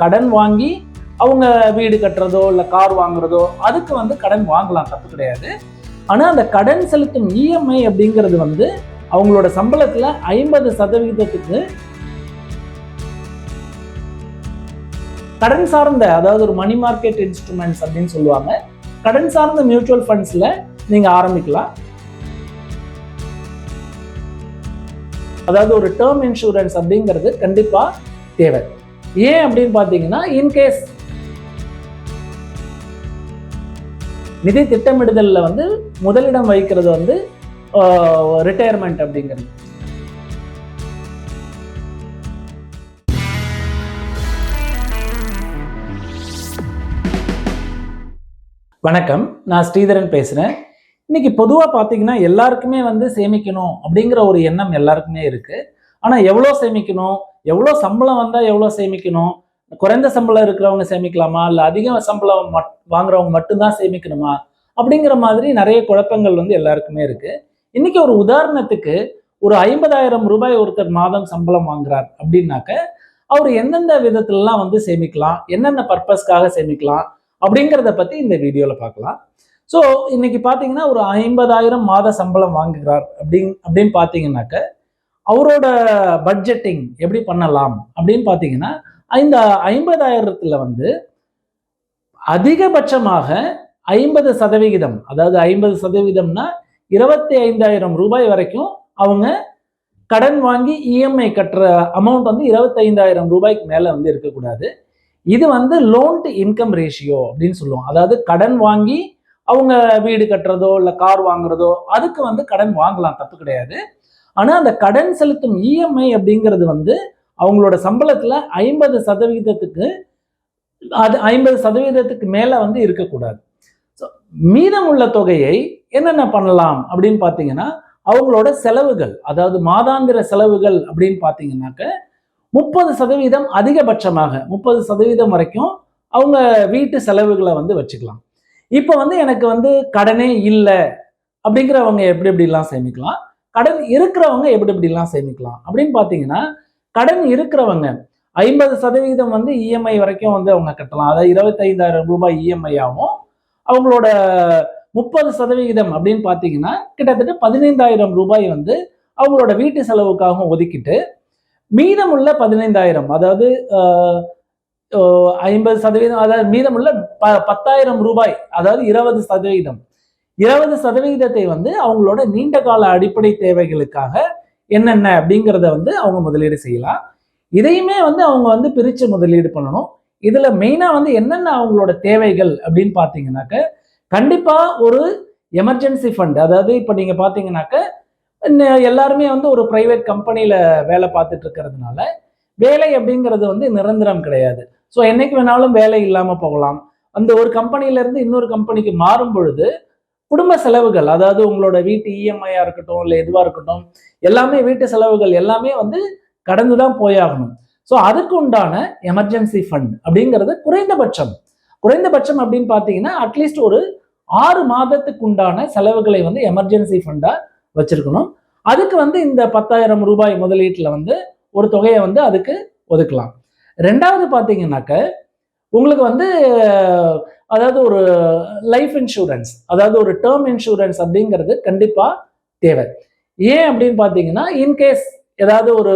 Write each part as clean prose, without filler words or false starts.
கடன் வாங்கி அவங்க வீடு கட்டுறதோ இல்லை கார் வாங்குறதோ அதுக்கு வந்து கடன் வாங்கலாம், தப்பு கிடையாது. ஆனால் அந்த கடன் செலுத்தும் இஎம்ஐ அப்படிங்கிறது வந்து அவங்களோட சம்பளத்தில் 50% கடன் சார்ந்த, அதாவது ஒரு மணி மார்க்கெட் இன்ஸ்ட்ருமெண்ட்ஸ் அப்படின்னு சொல்லுவாங்க, கடன் சார்ந்த மியூச்சுவல் ஃபண்ட்ஸ்ல நீங்க ஆரம்பிக்கலாம். அதாவது ஒரு டேர்ம் இன்சூரன்ஸ் அப்படிங்கிறது கண்டிப்பா தேவை. ஏன் அப்படின்னு பாத்தீங்கன்னா, இன்கேஸ் நிதி திட்டமிடுதல்ல வந்து முதலிடம் வைக்கிறது வந்து ரிட்டையர்மெண்ட் அப்படிங்கிறது. வணக்கம், நான் ஸ்ரீதரன் பேசுறேன். இன்னைக்கு பொதுவாக பார்த்தீங்கன்னா எல்லாருக்குமே வந்து சேமிக்கணும் அப்படிங்கிற ஒரு எண்ணம் எல்லாருக்குமே இருக்கு. ஆனால் எவ்வளோ சேமிக்கணும், எவ்வளோ சம்பளம் வந்தால் எவ்வளோ சேமிக்கணும், குறைந்த சம்பளம் இருக்கிறவங்க சேமிக்கலாமா, இல்லை அதிக சம்பளம் வாங்குறவங்க மட்டும்தான் சேமிக்கணுமா அப்படிங்கிற மாதிரி நிறைய குழப்பங்கள் வந்து எல்லாருக்குமே இருக்கு. இன்னைக்கு ஒரு உதாரணத்துக்கு ஒரு 50,000 ரூபாய் ஒருத்தர் மாதம் சம்பளம் வாங்குறார் அப்படின்னாக்க அவர் எந்தெந்த விதத்துலலாம் வந்து சேமிக்கலாம், என்னென்ன பர்பஸ்க்காக சேமிக்கலாம் அப்படிங்கிறத பற்றி இந்த வீடியோவில் பார்க்கலாம். ஸோ இன்னைக்கு பார்த்தீங்கன்னா ஒரு 50,000 மாத சம்பளம் வாங்குகிறார் அப்படின்னு பார்த்தீங்கன்னாக்க அவரோட பட்ஜெட்டிங் எப்படி பண்ணலாம் அப்படின்னு பார்த்தீங்கன்னா, இந்த 50,000த்துல வந்து அதிகபட்சமாக 50%, அதாவது 50%னா 25,000 ரூபாய் வரைக்கும் அவங்க கடன் வாங்கி இஎம்ஐ கட்டுற அமௌண்ட் வந்து 25,000 ரூபாய்க்கு மேலே வந்து இருக்கக்கூடாது. இது வந்து லோன் டு இன்கம் ரேஷியோ அப்படின்னு சொல்லுவோம். அதாவது கடன் வாங்கி அவங்க வீடு கட்டுறதோ இல்லை கார் வாங்குறதோ அதுக்கு வந்து கடன் வாங்கலாம், தப்பு கிடையாது. ஆனால் அந்த கடன் செலுத்தும் இஎம்ஐ அப்படிங்கிறது வந்து அவங்களோட சம்பளத்தில் 50% மேலே வந்து இருக்கக்கூடாது. ஸோ மீதமுள்ள தொகையை என்னென்ன பண்ணலாம் அப்படின்னு பார்த்தீங்கன்னா, அவங்களோட செலவுகள், அதாவது மாதாந்திர செலவுகள் அப்படின்னு பார்த்தீங்கன்னாக்க 30% அதிகபட்சமாக 30% வரைக்கும் அவங்க வீட்டு செலவுகளை வந்து வச்சுக்கலாம். இப்போ வந்து எனக்கு வந்து கடனே இல்லை அப்படிங்கிறவங்க எப்படி எப்படிலாம் சேமிக்கலாம், கடன் இருக்கிறவங்க எப்படி எப்படிலாம் சேமிக்கலாம் அப்படின்னு பார்த்தீங்கன்னா, கடன் இருக்கிறவங்க 50% வந்து இஎம்ஐ வரைக்கும் வந்து அவங்க கட்டலாம். அதாவது 25,000 ரூபாய் இஎம்ஐ ஆகும். அவங்களோட 30% அப்படின்னு பார்த்தீங்கன்னா கிட்டத்தட்ட 15,000 ரூபாய் வந்து அவங்களோட வீட்டு செலவுக்காக ஒதுக்கிட்டு மீதமுள்ள 15,000, அதாவது 50%, அதாவது மீதமுள்ள 10,000 ரூபாய், அதாவது 20% வந்து அவங்களோட நீண்ட கால அடிப்படை தேவைகளுக்காக என்னென்ன அப்படிங்கிறத வந்து அவங்க முதலீடு செய்யலாம். இதையுமே வந்து அவங்க வந்து பிரித்து முதலீடு பண்ணணும். இதுல மெயினா வந்து என்னென்ன அவங்களோட தேவைகள் அப்படின்னு பார்த்தீங்கன்னாக்க, கண்டிப்பா ஒரு எமர்ஜென்சி ஃபண்ட், அதாவது இப்போ நீங்க பார்த்தீங்கன்னாக்க எல்லாருமே வந்து ஒரு பிரைவேட் கம்பெனியில வேலை பார்த்துட்டு இருக்கிறதுனால வேலை அப்படிங்கிறது வந்து நிரந்தரம் கிடையாது. ஸோ என்னைக்கு வேணாலும் வேலை இல்லாமல் போகலாம். அந்த ஒரு கம்பெனில இருந்து இன்னொரு கம்பெனிக்கு மாறும் பொழுது குடும்ப செலவுகள், அதாவது உங்களோட வீட்டு இஎம்ஐயா இருக்கட்டும் இல்லை எதுவாக இருக்கட்டும், எல்லாமே வீட்டு செலவுகள் எல்லாமே வந்து கடந்து தான் போயாகணும். ஸோ அதுக்கு உண்டான எமர்ஜென்சி ஃபண்ட் அப்படிங்கிறது குறைந்தபட்சம் அப்படின்னு பார்த்தீங்கன்னா அட்லீஸ்ட் ஒரு 6 மாதத்துக்கு உண்டான செலவுகளை வந்து எமர்ஜென்சி ஃபண்டா வச்சிருக்கணும். அதுக்கு வந்து இந்த 10,000 ரூபாய் முதலீட்டுல வந்து ஒரு தொகையை வந்து அதுக்கு ஒதுக்கலாம். ரெண்டாவது பார்த்தீங்கன்னாக்க உங்களுக்கு வந்து அதாவது ஒரு லைஃப் இன்சூரன்ஸ், அதாவது ஒரு டேர்ம் இன்சூரன்ஸ் அப்படிங்கிறது கண்டிப்பா தேவை. ஏன் அப்படின்னு பார்த்தீங்கன்னா, இன்கேஸ் ஏதாவது ஒரு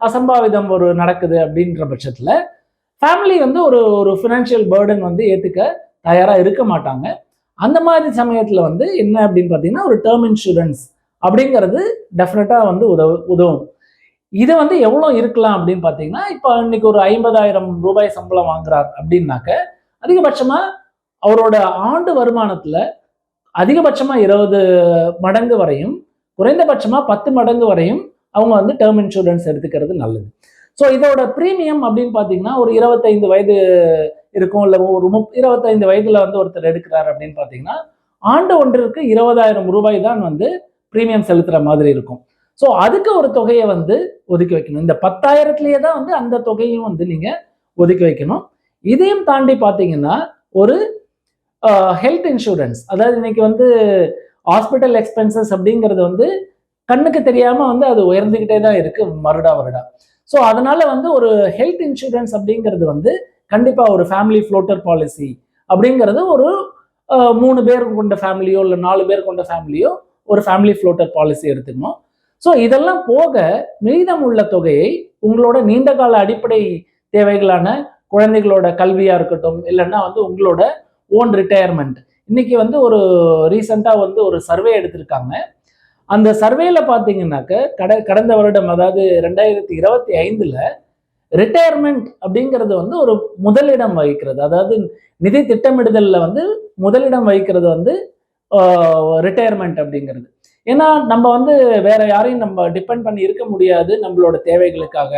அசம்பாவிதம் ஒரு நடக்குது அப்படின்ற பட்சத்துல ஃபேமிலி வந்து ஒரு ஃபினான்ஷியல் பேர்டன் வந்து ஏத்துக்க தயாரா இருக்க மாட்டாங்க. அந்த மாதிரி சமயத்துல வந்து என்ன அப்படின்னு பார்த்தீங்கன்னா, ஒரு டேர்ம் இன்சூரன்ஸ் அப்படிங்கிறது டெஃபினட்டா வந்து உதவும். இது வந்து எவ்வளோ இருக்கலாம் அப்படின்னு பார்த்தீங்கன்னா, இப்போ இன்னைக்கு ஒரு 50,000 ரூபாய் சம்பளம் வாங்குறார் அப்படின்னாக்க அதிகபட்சமா அவரோட ஆண்டு வருமானத்துல அதிகபட்சமா 20 மடங்கு வரையும், குறைந்தபட்சமா 10 மடங்கு வரையும் அவங்க வந்து டேர்ம் இன்சூரன்ஸ் எடுத்துக்கிறது நல்லது. ஸோ இதோட ப்ரீமியம் அப்படின்னு பார்த்தீங்கன்னா ஒரு 25 வயது இருக்கும், இல்லை ஒரு 25 வயதுல வந்து ஒருத்தர் எடுக்கிறார் அப்படின்னு பார்த்தீங்கன்னா ஆண்டு ஒன்றிற்கு 20,000 ரூபாய் தான் வந்து ப்ரீமியம் செலுத்துற மாதிரி இருக்கும். ஸோ அதுக்கு ஒரு தொகையை வந்து ஒதுக்கி வைக்கணும். இந்த 10,000த்திலேயே தான் வந்து அந்த தொகையும் வந்து நீங்க ஒதுக்கி வைக்கணும். இதையும் தாண்டி பார்த்தீங்கன்னா ஒரு ஹெல்த் இன்சூரன்ஸ், அதாவது இன்னைக்கு வந்து ஹாஸ்பிட்டல் எக்ஸ்பென்சஸ் அப்படிங்கிறது வந்து கண்ணுக்கு தெரியாம வந்து அது உயர்ந்துகிட்டே தான் இருக்கு வருடா. ஸோ அதனால வந்து ஒரு ஹெல்த் இன்சூரன்ஸ் அப்படிங்கிறது வந்து கண்டிப்பா ஒரு ஃபேமிலி ஃப்ளோட்டர் பாலிசி அப்படிங்கிறது ஒரு 3 பேர் கொண்ட ஃபேமிலியோ இல்லை 4 பேர் கொண்ட ஃபேமிலியோ ஒரு ஃபேமிலி ஃப்ளோட்டர் பாலிசி எடுத்துக்கணும். ஸோ இதெல்லாம் போக மீதம் உள்ள தொகையை உங்களோட நீண்டகால அடிப்படை தேவைகளான குழந்தைகளோட கல்வியா இருக்கட்டும், இல்லைன்னா வந்து உங்களோட ஓன் ரிட்டையர்மெண்ட். இன்னைக்கு வந்து ஒரு ரீசெண்டா வந்து ஒரு சர்வே எடுத்திருக்காங்க. அந்த சர்வேல பாத்தீங்கன்னாக்க கடந்த வருடம், அதாவது 2025ல ரிட்டையர்மெண்ட் அப்படிங்கிறது வந்து ஒரு முதலிடம் வகிக்கிறது. அதாவது நிதி திட்டமிடுதல்ல வந்து முதலிடம் வகிக்கிறது வந்து ரிட்டையர்மெண்ட் அப்படிங்கிறது. ஏன்னா நம்ம வந்து வேற யாரையும் நம்ம டிபெண்ட் பண்ணி இருக்க முடியாது நம்மளோட தேவைகளுக்காக.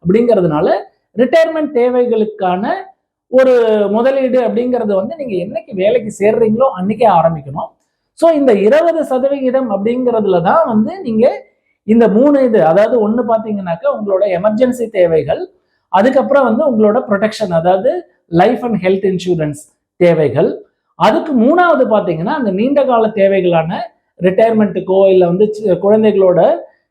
அப்படிங்கிறதுனால ரிட்டையர்மெண்ட் தேவைகளுக்கான ஒரு முதலீடு அப்படிங்கிறது வந்து நீங்க என்னைக்கு வேலைக்கு சேர்றீங்களோ அன்னைக்கே ஆரம்பிக்கணும். ஸோ இந்த 20% அப்படிங்கிறதுல தான் வந்து நீங்க இந்த 3 இது, அதாவது ஒன்று பார்த்தீங்கன்னாக்கா உங்களோட எமர்ஜென்சி தேவைகள், அதுக்கப்புறம் வந்து உங்களோட ப்ரொடெக்ஷன், அதாவது லைஃப் அண்ட் ஹெல்த் இன்சூரன்ஸ் தேவைகள், அதுக்கு 3வது பார்த்தீங்கன்னா அந்த நீண்ட கால தேவைகளான ரிட்டையர்மெண்ட்டுக்கோ இல்லை வந்து குழந்தைகளோட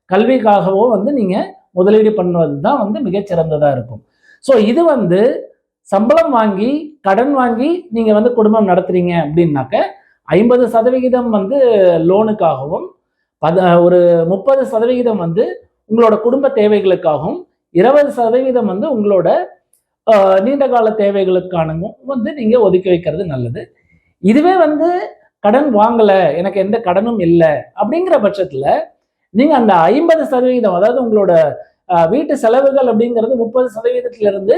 கல்விக்காகவோ வந்து நீங்க முதலீடு பண்ணுவது தான் வந்து மிகச்சிறந்ததா இருக்கும். ஸோ இது வந்து சம்பளம் வாங்கி கடன் வாங்கி நீங்க வந்து குடும்பம் நடத்துறீங்க அப்படின்னாக்க 50% வந்து லோனுக்காகவும், ஒரு 30% வந்து உங்களோட குடும்ப தேவைகளுக்காகவும், 20% வந்து உங்களோட நீண்ட கால தேவைகளுக்கானவும் வந்து நீங்க ஒதுக்கி வைக்கிறது நல்லது. இதுவே வந்து கடன் வாங்கல, எனக்கு எந்த கடனும் இல்லை அப்படிங்கிற பட்சத்துல நீங்க அந்த 50%, அதாவது உங்களோட வீட்டு செலவுகள் அப்படிங்கிறது 30%ல இருந்து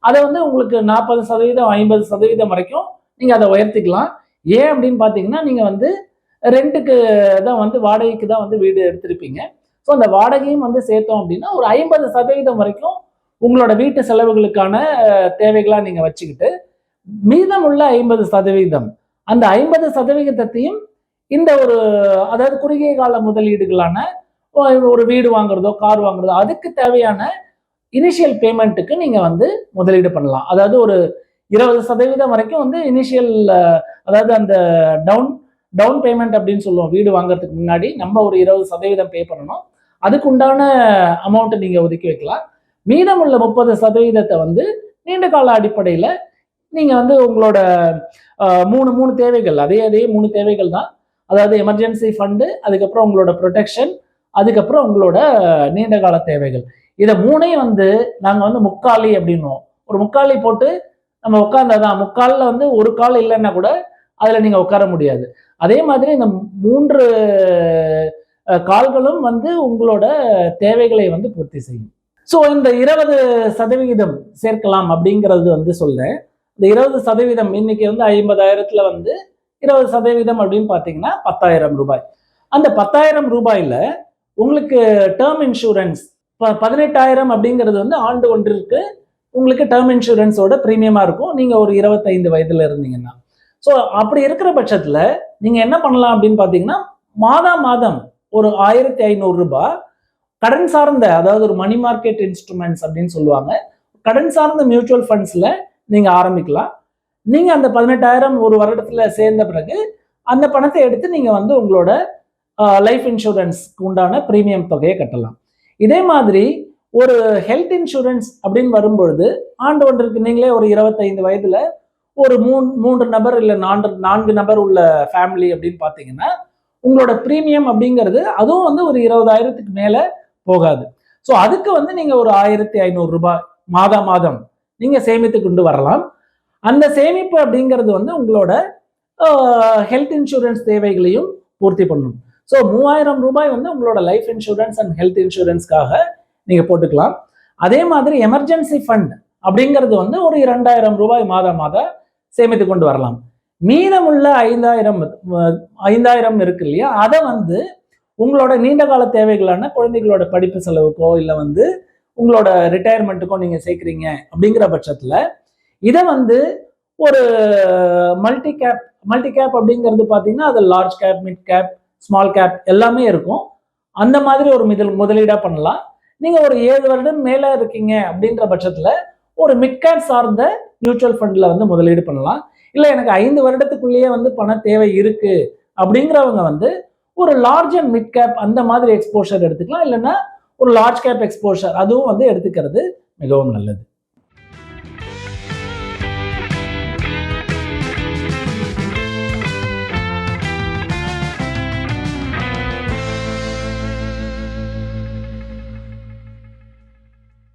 அதை வந்து உங்களுக்கு 40%, 50% வரைக்கும் நீங்க அதை உயர்த்திக்கலாம். ஏன் அப்படின்னு பாத்தீங்கன்னா நீங்க வந்து ரெண்டுக்கு தான் வந்து வாடகைக்கு தான் வந்து வீடு எடுத்திருப்பீங்க. ஸோ அந்த வாடகையும் வந்து சேர்த்தோம் அப்படின்னா ஒரு 50% வரைக்கும் உங்களோட வீட்டு செலவுகளுக்கான தேவைகளா நீங்க வச்சுக்கிட்டு, மீதமுள்ள 50%, அந்த 50%த்தையும் இந்த ஒரு, அதாவது குறுகிய கால முதலீடுகளான ஒரு வீடு வாங்குறதோ கார் வாங்குறதோ அதுக்கு தேவையான இனிஷியல் பேமெண்ட்டுக்கு நீங்க வந்து முதலீடு பண்ணலாம். அதாவது ஒரு 20% வரைக்கும் வந்து இனிஷியல், அதாவது அந்த டவுன் பேமெண்ட் அப்படின்னு சொல்லுவோம். வீடு வாங்குறதுக்கு முன்னாடி நம்ம ஒரு 20% பே பண்ணணும். அதுக்கு உண்டான அமௌண்ட் நீங்க ஒதுக்கி வைக்கலாம். மீதமுள்ள 30% வந்து நீண்ட கால அடிப்படையில நீங்க வந்து உங்களோட மூணு தேவைகள், அதே 3 தேவைகள் தான். அதாவது எமர்ஜென்சி ஃபண்டு, அதுக்கப்புறம் உங்களோட ப்ரொடெக்ஷன், அதுக்கப்புறம் உங்களோட நீண்ட கால தேவைகள். இதை 3ஐயும் வந்து நாங்க வந்து முக்காலி அப்படின்னுவோம். ஒரு முக்காலி போட்டு நம்ம உட்கார்ந்தாதான், முக்காலில் வந்து ஒரு கால் இல்லைன்னா கூட அதுல நீங்க உட்கார முடியாது. அதே மாதிரி இந்த 3 கால்களும் வந்து உங்களோட தேவைகளை வந்து பூர்த்தி செய்யும். ஸோ இந்த 20% சேர்க்கலாம் அப்படிங்கிறது வந்து சொல்றேன். இந்த 20% இன்னைக்கு வந்து 50,000த்துல வந்து 20% அப்படின்னு பார்த்தீங்கன்னா 10,000 ரூபாய். அந்த 10,000 ரூபாயில உங்களுக்கு டேர்ம் இன்சூரன்ஸ் 18,000 அப்படிங்கிறது வந்து ஆண்டு ஒன்றிற்கு உங்களுக்கு டேர்ம் இன்சூரன்ஸோட பிரீமியமா இருக்கும், நீங்க ஒரு 25 வயதுல இருந்தீங்கன்னா. ஸோ அப்படி இருக்கிற பட்சத்துல நீங்க என்ன பண்ணலாம் அப்படின்னு பாத்தீங்கன்னா, மாதம் ஒரு 1,500 ரூபாய் கடன் சார்ந்த, அதாவது ஒரு மணி மார்க்கெட் இன்ஸ்ட்ருமெண்ட்ஸ் அப்படின்னு சொல்லுவாங்க, கடன் சார்ந்த மியூச்சுவல் ஃபண்ட்ஸ்ல நீங்க ஆரம்பிக்கலாம். நீங்க அந்த 18,000 ஒரு வருடத்துல சேர்ந்த பிறகு அந்த பணத்தை எடுத்து நீங்க வந்து உங்களோட லைஃப் இன்சூரன்ஸ்க்கு உண்டான பிரீமியம் தொகையை கட்டலாம். இதே மாதிரி ஒரு ஹெல்த் இன்சூரன்ஸ் அப்படின்னு வரும்பொழுது ஆண்டு ஒன்றுக்கு நீங்களே ஒரு 25 வயதுல ஒரு 3 நபர் இல்லை 4 நபர் உள்ள ஃபேமிலி அப்படின்னு பாத்தீங்கன்னா உங்களோட பிரீமியம் அப்படிங்கிறது அதுவும் வந்து ஒரு 20,000க்கு மேல போகாது. ஸோ அதுக்கு வந்து நீங்க ஒரு 1,500 ரூபாய் மாதம் நீங்க சேமித்து கொண்டு வரலாம். அந்த சேமிப்பு அப்படிங்கிறது வந்து உங்களோட ஹெல்த் இன்சூரன்ஸ் தேவைகளையும் பூர்த்தி பண்ணும். ஸோ 3,000 ரூபாய் வந்து உங்களோட லைஃப் இன்சூரன்ஸ் அண்ட் ஹெல்த் இன்சூரன்ஸ்க்காக நீங்க போட்டுக்கலாம். அதே மாதிரி எமர்ஜென்சி ஃபண்ட் அப்படிங்கிறது வந்து ஒரு 2,000 ரூபாய் மாதம் சேமித்து கொண்டு வரலாம். மீதமுள்ள 5,000 இருக்கு இல்லையா, அதை வந்து உங்களோட நீண்ட கால தேவைகளான குழந்தைகளோட படிப்பு செலவுக்கோ இல்லை வந்து உங்களோட ரிட்டையர்மெண்ட்டுக்கோ நீங்க சேர்க்குறீங்க அப்படிங்கிற பட்சத்துல இதை வந்து ஒரு மல்டி கேப் அப்படிங்கிறது பாத்தீங்கன்னா அது large cap, mid cap, small cap எல்லாமே இருக்கும். அந்த மாதிரி ஒரு முதலீடா பண்ணலாம். நீங்க ஒரு 7 வருடம் மேல இருக்கீங்க அப்படின்ற பட்சத்துல ஒரு மிட் கேப் சார்ந்த மியூச்சுவல் ஃபண்ட்ல வந்து முதலீடு பண்ணலாம். இல்லை எனக்கு 5 வருடத்துக்குள்ளேயே வந்து பண தேவை இருக்கு அப்படிங்கிறவங்க வந்து ஒரு லார்ஜ் அண்ட் மிட் கேப் அந்த மாதிரி எக்ஸ்போஷர் எடுத்துக்கலாம். இல்லைன்னா ஒரு லார்ஜ் கேப் எக்ஸ்போஷர் அதுவும் வந்து எடுத்துக்கிறது மிகவும் நல்லது.